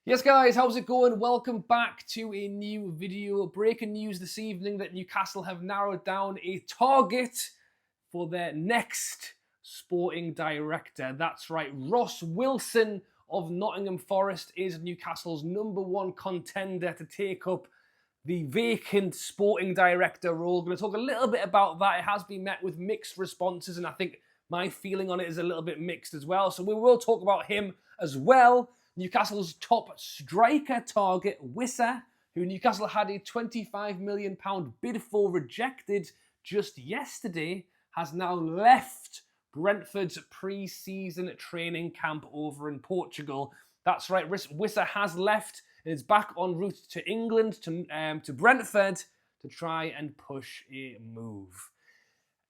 Yes guys, how's it going? Welcome back to a new video. Breaking news this evening that Newcastle have narrowed down a target for their next sporting director. That's right, Ross Wilson of Nottingham Forest is Newcastle's #1 contender to take up the vacant sporting director role. Going to talk a little bit about that. It has been met with mixed responses, and I think my feeling on it is a little bit mixed as well. So we will talk about him as well. Newcastle's top striker target, Wissa, who Newcastle had a £25 million bid for rejected just yesterday, has now left Brentford's pre-season training camp over in Portugal. That's right, Wissa has left and is back en route to England, to Brentford, to try and push a move.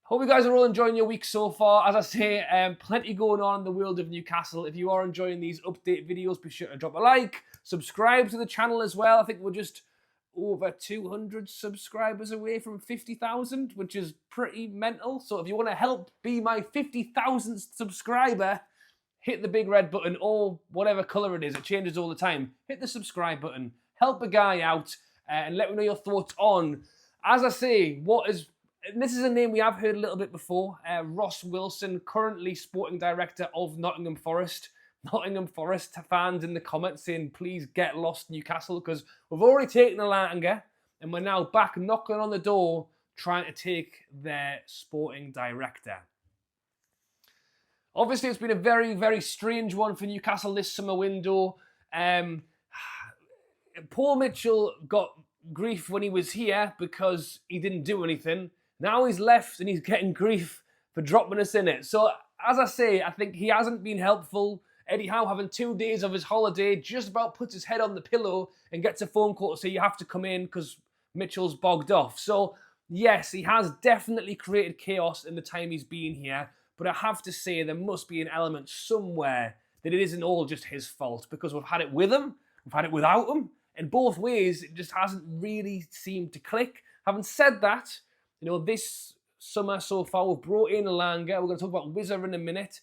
Hope you guys are all enjoying your week so far. As I say, plenty going on in the world of Newcastle. If you are enjoying these update videos, be sure to drop a like, subscribe to the channel as well. I think we're just over 200 subscribers away from 50,000, which is pretty mental. So if you want to help be my 50,000th subscriber, hit the big red button, or whatever colour it is. It changes all the time. Hit the subscribe button. Help a guy out, and let me know your thoughts on, as I say, this is a name we have heard a little bit before. Ross Wilson, currently sporting director of Nottingham Forest. Nottingham Forest fans in the comments saying, please get lost Newcastle, because we've already taken a Langer and we're now back knocking on the door trying to take their sporting director. Obviously, it's been a very, very strange one for Newcastle this summer window. Paul Mitchell got grief when he was here because he didn't do anything. Now he's left and he's getting grief for dropping us in it. So, as I say, I think he hasn't been helpful. Eddie Howe, having 2 days of his holiday, just about puts his head on the pillow and gets a phone call to say you have to come in because Mitchell's bogged off. So, yes, he has definitely created chaos in the time he's been here. But I have to say there must be an element somewhere that it isn't all just his fault, because we've had it with him, we've had it without him. In both ways, it just hasn't really seemed to click. Having said that, this summer so far, we've brought in a Langer. We're going to talk about Wissa in a minute.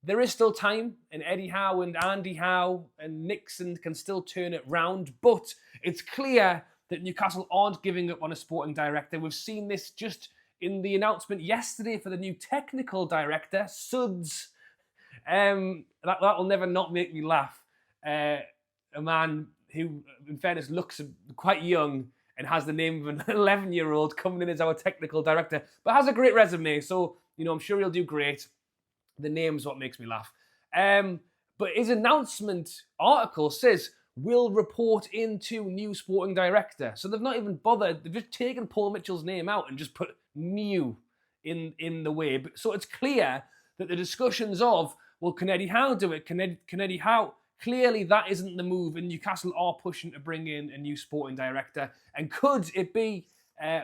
There is still time, and Eddie Howe and Andy Howe and Nixon can still turn it round. But it's clear that Newcastle aren't giving up on a sporting director. We've seen this just in the announcement yesterday for the new technical director, Suds. That will never not make me laugh. A man who, in fairness, looks quite young and has the name of an 11-year-old coming in as our technical director, but has a great resume, so, I'm sure he'll do great. The name's what makes me laugh. But his announcement article says, will report into new sporting director. So they've not even bothered, they've just taken Paul Mitchell's name out and just put new in the way. So it's clear that the discussions of, well, can Eddie Howe do it? Can Eddie Howe? Clearly, that isn't the move, and Newcastle are pushing to bring in a new sporting director. And could it be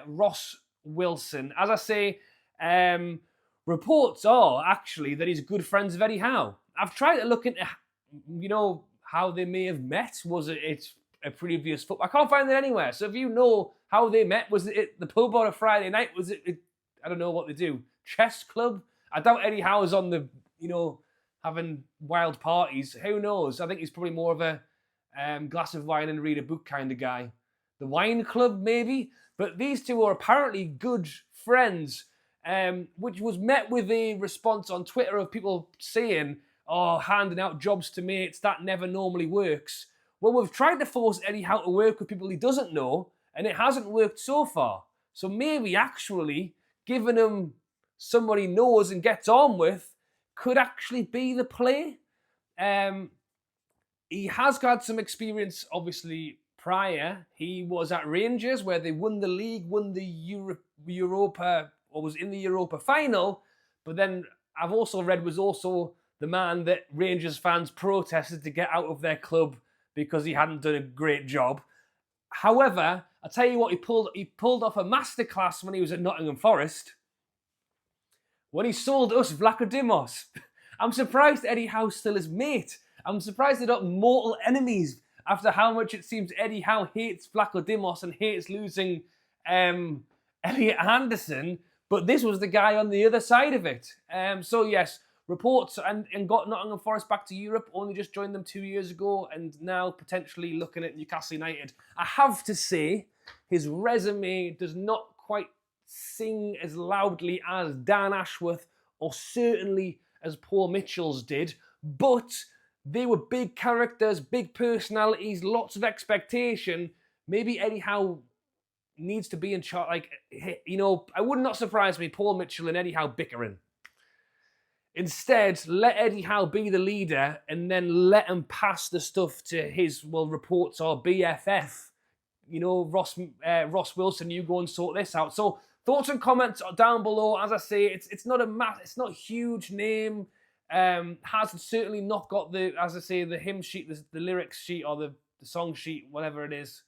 Ross Wilson? As I say, reports are actually that he's good friends with Eddie Howe. I've tried to look into, how they may have met. Was it a previous football? I can't find it anywhere. So if you know how they met, was it the pub on a Friday night? Was it I don't know what they do. Chess club? I doubt Eddie Howe's on the, having wild parties. Who knows? I think he's probably more of a glass of wine and read a book kind of guy. The wine club, maybe? But these two are apparently good friends, which was met with a response on Twitter of people saying, handing out jobs to mates, that never normally works. Well, we've tried to force Eddie Howe to work with people he doesn't know, and it hasn't worked so far. So maybe actually giving him somebody he knows and gets on with could actually be the play. He has had some experience, obviously, prior. He was at Rangers, where they won the league, won the Europa, or was in the Europa final. But then I've also read was also the man that Rangers fans protested to get out of their club because he hadn't done a great job. However, I'll tell you what, he pulled off a masterclass when he was at Nottingham Forest, when he sold us Vlachodimos. I'm surprised Eddie Howe's still his mate. I'm surprised they're not mortal enemies after how much it seems Eddie Howe hates Vlachodimos and hates losing Elliot Anderson. But this was the guy on the other side of it. So yes, reports and got Nottingham Forest back to Europe, only just joined them 2 years ago, and now potentially looking at Newcastle United. I have to say, his resume does not quite sing as loudly as Dan Ashworth or certainly as Paul Mitchell's did, but they were big characters, big personalities, lots of expectation. Maybe Eddie Howe needs to be in charge. Like, you know, I would not surprise me, Paul Mitchell and Eddie Howe bickering. Instead, let Eddie Howe be the leader and then let him pass the stuff to his, well, reports or BFF. You know, Ross Wilson, you go and sort this out. So thoughts and comments down below. As I say, it's not a huge name. Has certainly not got the, as I say, the hymn sheet, the lyrics sheet or the song sheet, whatever it is,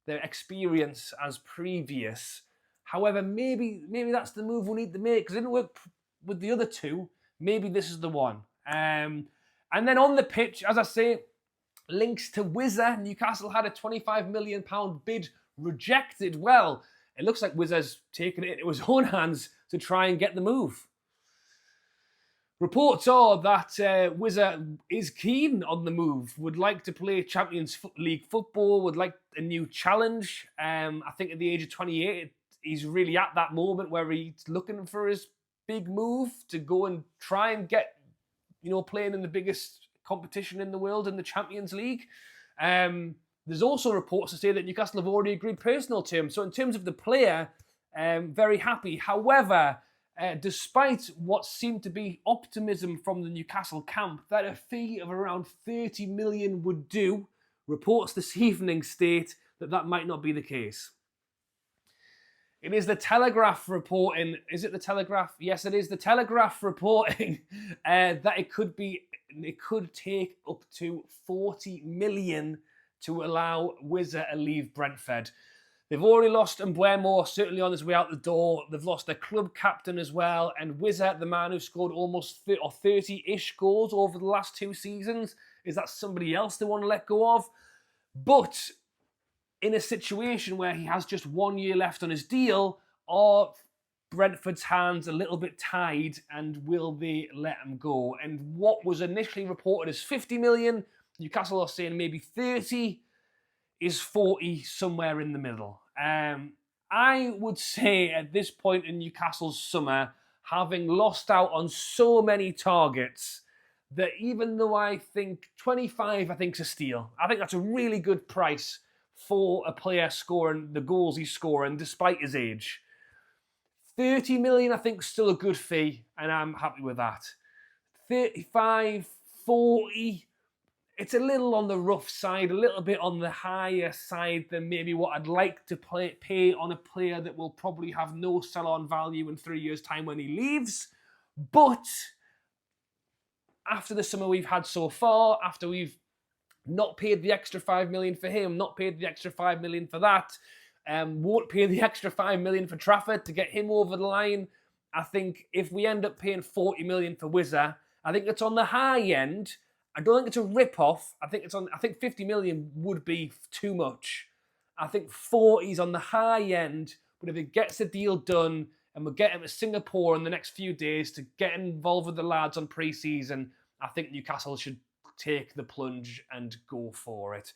the experience as previous. However, maybe that's the move we need to make because it didn't work with the other two. Maybe this is the one. And then on the pitch, as I say, links to Wissa. Newcastle had a £25 million bid rejected. Well, it looks like Wissa's taken it into his own hands to try and get the move. Reports are that Wissa is keen on the move, would like to play Champions League football, would like a new challenge. I think at the age of 28, he's really at that moment where he's looking for his big move to go and try and get, you know, playing in the biggest competition in the world in the Champions League. There's also reports to say that Newcastle have already agreed personal terms. So in terms of the player, very happy. However, despite what seemed to be optimism from the Newcastle camp that a fee of around 30 million would do, reports this evening state that that might not be the case. It is the Telegraph reporting. Is it the Telegraph? Yes, it is the Telegraph reporting that it could take up to 40 million to allow Wissa to leave Brentford. They've already lost Mbeumo, certainly on his way out the door. They've lost their club captain as well. And Wissa, the man who scored almost 30-ish goals over the last 2 seasons, is that somebody else they want to let go of? But in a situation where he has just 1 year left on his deal, are Brentford's hands a little bit tied and will they let him go? And what was initially reported as 50 million, Newcastle are saying maybe 30, is 40 somewhere in the middle. I would say at this point in Newcastle's summer, having lost out on so many targets, that even though I think 25, I think is a steal. I think that's a really good price for a player scoring the goals he's scoring despite his age. 30 million, I think, is still a good fee, and I'm happy with that. 35, 40, it's a little on the rough side, a little bit on the higher side than maybe what I'd like to pay on a player that will probably have no sell-on value in 3 years' time when he leaves. But after the summer we've had so far, after we've not paid the extra 5 million for him, not paid the extra 5 million for that, won't pay the extra 5 million for Trafford to get him over the line. I think if we end up paying 40 million for Wissa, I think it's on the high end. I don't think it's a rip-off. I think 50 million would be too much. I think 40 is on the high end, but if it gets the deal done and we'll get him to Singapore in the next few days to get involved with the lads on pre-season, I think Newcastle should take the plunge and go for it.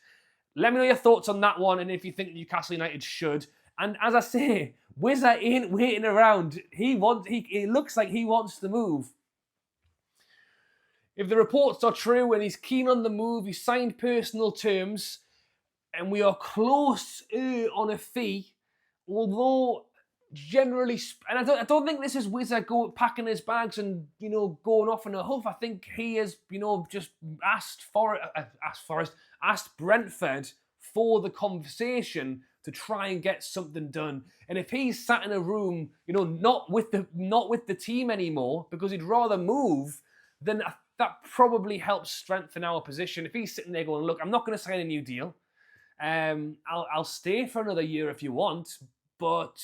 Let me know your thoughts on that one and if you think Newcastle United should. And as I say, Wissa ain't waiting around. He looks like he wants to move. If the reports are true and he's keen on the move, he's signed personal terms, and we are close on a fee, although generally, and I don't think this is Wissa packing his bags and, you know, going off in a huff. I think he has, you know, just asked Brentford for the conversation to try and get something done. And if he's sat in a room, you know, not with the team anymore because he'd rather move, then that probably helps strengthen our position. If he's sitting there going, look, I'm not going to sign a new deal. I'll stay for another year if you want, but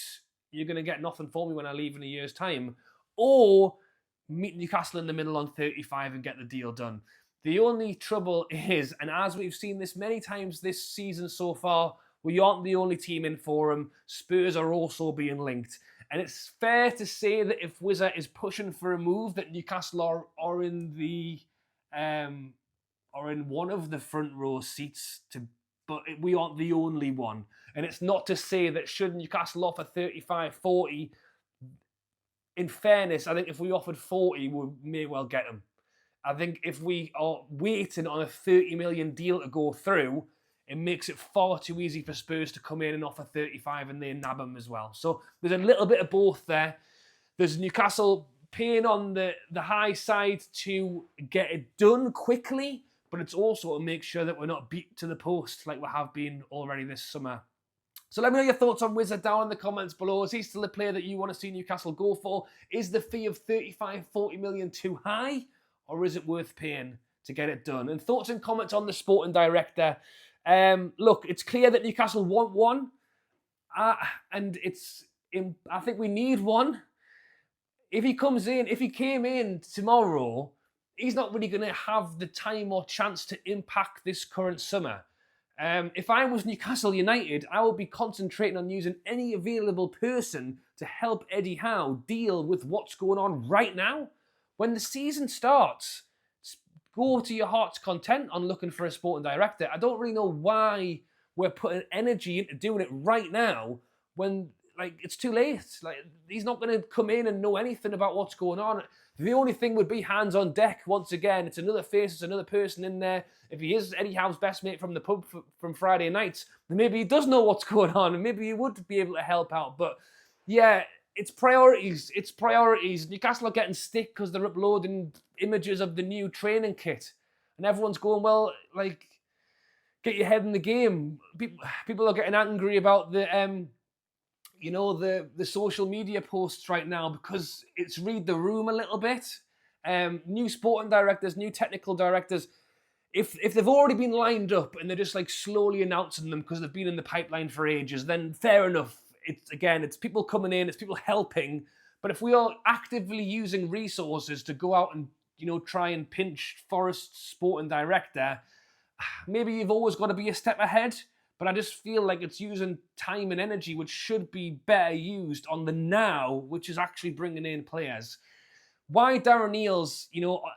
you're going to get nothing for me when I leave in a year's time. Or meet Newcastle in the middle on 35 and get the deal done. The only trouble is, and as we've seen this many times this season so far, we aren't the only team in for him. Spurs are also being linked. And it's fair to say that if Wissa is pushing for a move, that Newcastle are in the are in one of the front row seats. But we aren't the only one. And it's not to say that should Newcastle offer 35, 40. In fairness, I think if we offered 40, we may well get him. I think if we are waiting on a 30 million deal to go through, it makes it far too easy for Spurs to come in and offer 35 and they nab him as well. So there's a little bit of both there. There's Newcastle paying on the high side to get it done quickly, but it's also to make sure that we're not beat to the post like we have been already this summer. So let me know your thoughts on Wissa down in the comments below. Is he still a player that you want to see Newcastle go for? Is the fee of 35, 40 million too high? Or is it worth paying to get it done? And thoughts and comments on the sporting director. Look, it's clear that Newcastle want one. And I think we need one. If he came in tomorrow, he's not really going to have the time or chance to impact this current summer. If I was Newcastle United, I would be concentrating on using any available person to help Eddie Howe deal with what's going on right now. When the season starts, go to your heart's content on looking for a sporting director. I don't really know why we're putting energy into doing it right now when it's too late. He's not going to come in and know anything about what's going on. The only thing would be hands on deck once again. It's another face, it's another person in there. If he is Eddie Howe's best mate from the pub from Friday nights, then maybe he does know what's going on and maybe he would be able to help out. But yeah, it's priorities. It's priorities. Newcastle are getting stick because they're uploading images of the new training kit. And everyone's going, well, get your head in the game. People are getting angry about the social media posts right now because it's read the room a little bit. New sporting directors, new technical directors, if they've already been lined up and they're just slowly announcing them because they've been in the pipeline for ages, then fair enough. It's people coming in, it's people helping. But if we are actively using resources to go out and try and pinch Forest's sporting director, maybe you've always got to be a step ahead. But I just feel like it's using time and energy which should be better used on the now, which is actually bringing in players. Why Darren Eales,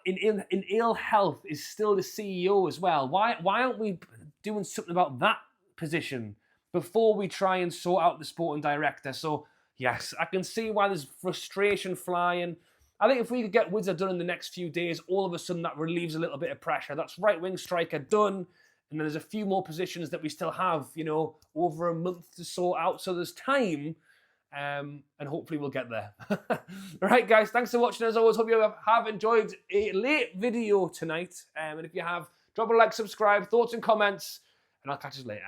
in ill health, is still the CEO as well. Why aren't we doing something about that position before we try and sort out the sporting director? So yes, I can see why there's frustration flying. I think if we could get Wissa done in the next few days, all of a sudden that relieves a little bit of pressure. That's right wing striker done. And then there's a few more positions that we still have, over a month to sort out. So there's time, and hopefully we'll get there. All right, guys, thanks for watching. As always, hope you have enjoyed a late video tonight. And if you have, drop a like, subscribe, thoughts and comments, and I'll catch you later.